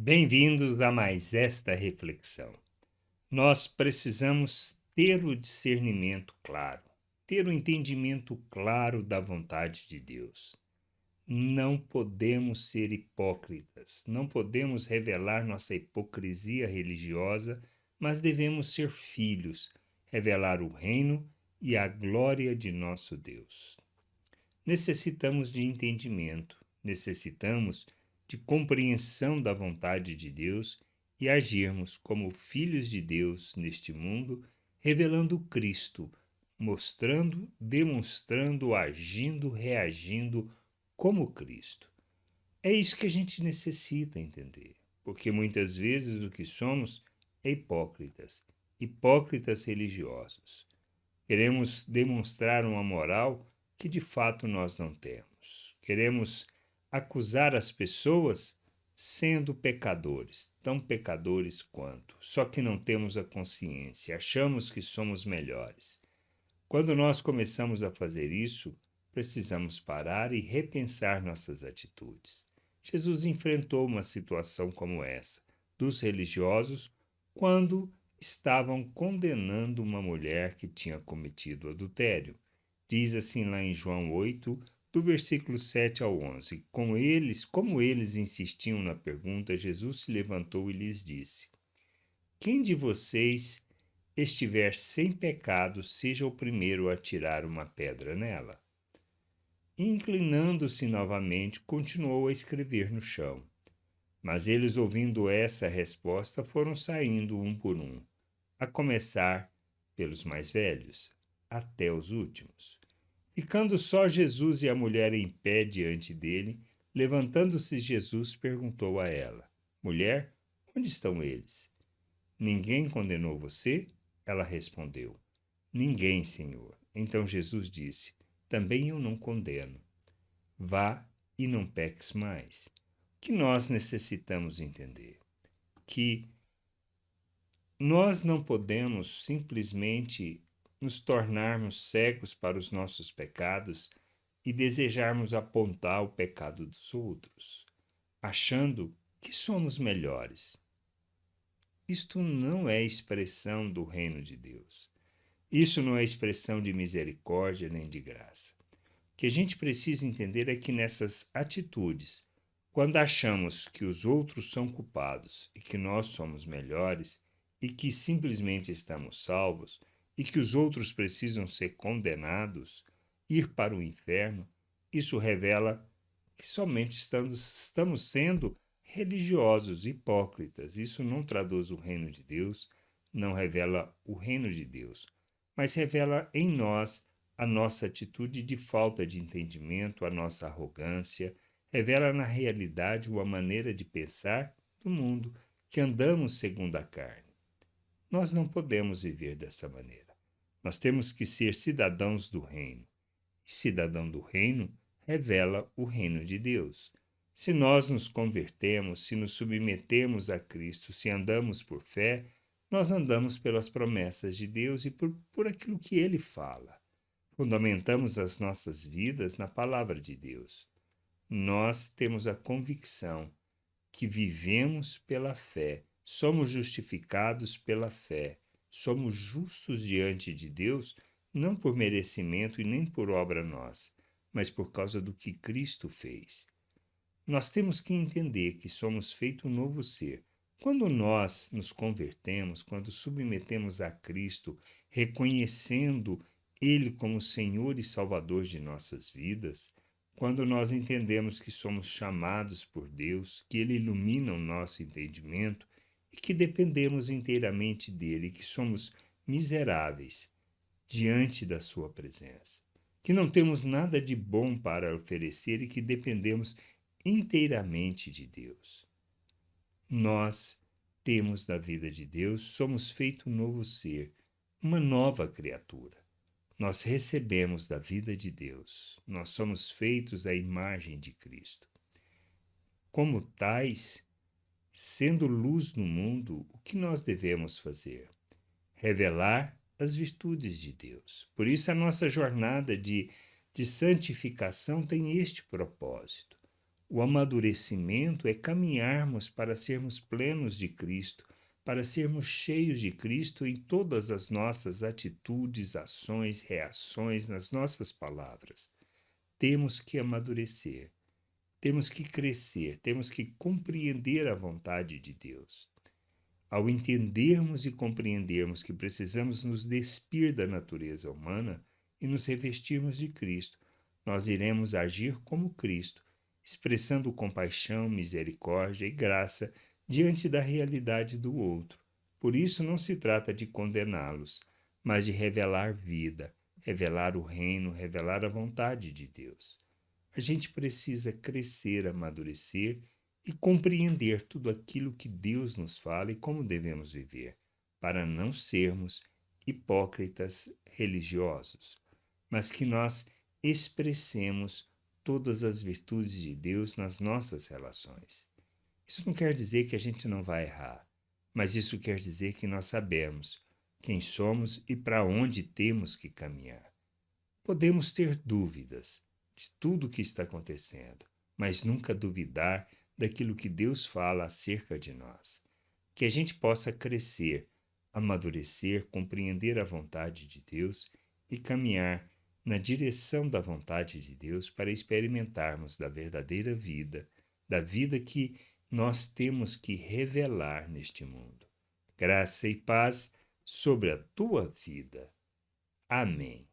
Bem-vindos a mais esta reflexão. Nós precisamos ter o discernimento claro, ter o entendimento claro da vontade de Deus. Não podemos ser hipócritas, não podemos revelar nossa hipocrisia religiosa, mas devemos ser filhos, revelar o reino e a glória de nosso Deus. Necessitamos de entendimento, necessitamos de compreensão da vontade de Deus e agirmos como filhos de Deus neste mundo, revelando Cristo, mostrando, demonstrando, agindo, reagindo como Cristo. É isso que a gente necessita entender, porque muitas vezes o que somos é hipócritas religiosos. Queremos demonstrar uma moral que de fato nós não temos. Queremos acusar as pessoas sendo pecadores, tão pecadores quanto, só que não temos a consciência, achamos que somos melhores. Quando nós começamos a fazer isso, precisamos parar e repensar nossas atitudes. Jesus enfrentou uma situação como essa dos religiosos quando estavam condenando uma mulher que tinha cometido adultério. Diz assim lá em João 8, do versículo 7 ao 11. Como eles insistiam na pergunta, Jesus se levantou e lhes disse: Quem de vocês estiver sem pecado, seja o primeiro a tirar uma pedra nela. E, inclinando-se novamente, continuou a escrever no chão. Mas eles, ouvindo essa resposta, foram saindo um por um, a começar pelos mais velhos, até os últimos. Ficando só Jesus e a mulher em pé diante dele, levantando-se Jesus perguntou a ela: Mulher, onde estão eles? Ninguém condenou você? Ela respondeu: Ninguém, Senhor. Então Jesus disse: Também eu não condeno. Vá e não peques mais. O que nós necessitamos entender? Que nós não podemos simplesmente nos tornarmos cegos para os nossos pecados e desejarmos apontar o pecado dos outros, achando que somos melhores. Isto não é expressão do reino de Deus. Isso não é expressão de misericórdia nem de graça. O que a gente precisa entender é que nessas atitudes, quando achamos que os outros são culpados e que nós somos melhores e que simplesmente estamos salvos e que os outros precisam ser condenados, ir para o inferno, isso revela que somente estamos sendo religiosos, hipócritas. Isso não traduz o reino de Deus, não revela o reino de Deus, mas revela em nós a nossa atitude de falta de entendimento, a nossa arrogância, revela na realidade uma maneira de pensar do mundo, que andamos segundo a carne. Nós não podemos viver dessa maneira. Nós temos que ser cidadãos do reino. E cidadão do reino revela o reino de Deus. Se nós nos convertemos, se nos submetemos a Cristo, se andamos por fé, nós andamos pelas promessas de Deus e por aquilo que Ele fala. Fundamentamos as nossas vidas na palavra de Deus. Nós temos a convicção que vivemos pela fé, somos justificados pela fé, somos justos diante de Deus, não por merecimento e nem por obra nossa, mas por causa do que Cristo fez. Nós temos que entender que somos feito um novo ser. Quando nós nos convertemos, quando submetemos a Cristo, reconhecendo Ele como Senhor e Salvador de nossas vidas, quando nós entendemos que somos chamados por Deus, que Ele ilumina o nosso entendimento e que dependemos inteiramente dele, que somos miseráveis diante da Sua presença, que não temos nada de bom para oferecer e que dependemos inteiramente de Deus. Nós temos da vida de Deus, somos feito um novo ser, uma nova criatura. Nós recebemos da vida de Deus, nós somos feitos à imagem de Cristo. Como tais, sendo luz no mundo, o que nós devemos fazer? Revelar as virtudes de Deus. Por isso, a nossa jornada de santificação tem este propósito. O amadurecimento é caminharmos para sermos plenos de Cristo, para sermos cheios de Cristo em todas as nossas atitudes, ações, reações, nas nossas palavras. Temos que amadurecer, temos que crescer, temos que compreender a vontade de Deus. Ao entendermos e compreendermos que precisamos nos despir da natureza humana e nos revestirmos de Cristo, nós iremos agir como Cristo, expressando compaixão, misericórdia e graça diante da realidade do outro. Por isso não se trata de condená-los, mas de revelar vida, revelar o reino, revelar a vontade de Deus. A gente precisa crescer, amadurecer e compreender tudo aquilo que Deus nos fala e como devemos viver, para não sermos hipócritas religiosos, mas que nós expressemos todas as virtudes de Deus nas nossas relações. Isso não quer dizer que a gente não vai errar, mas isso quer dizer que nós sabemos quem somos e para onde temos que caminhar. Podemos ter dúvidas de tudo o que está acontecendo, mas nunca duvidar daquilo que Deus fala acerca de nós. Que a gente possa crescer, amadurecer, compreender a vontade de Deus e caminhar na direção da vontade de Deus para experimentarmos da verdadeira vida, da vida que nós temos que revelar neste mundo. Graça e paz sobre a tua vida. Amém.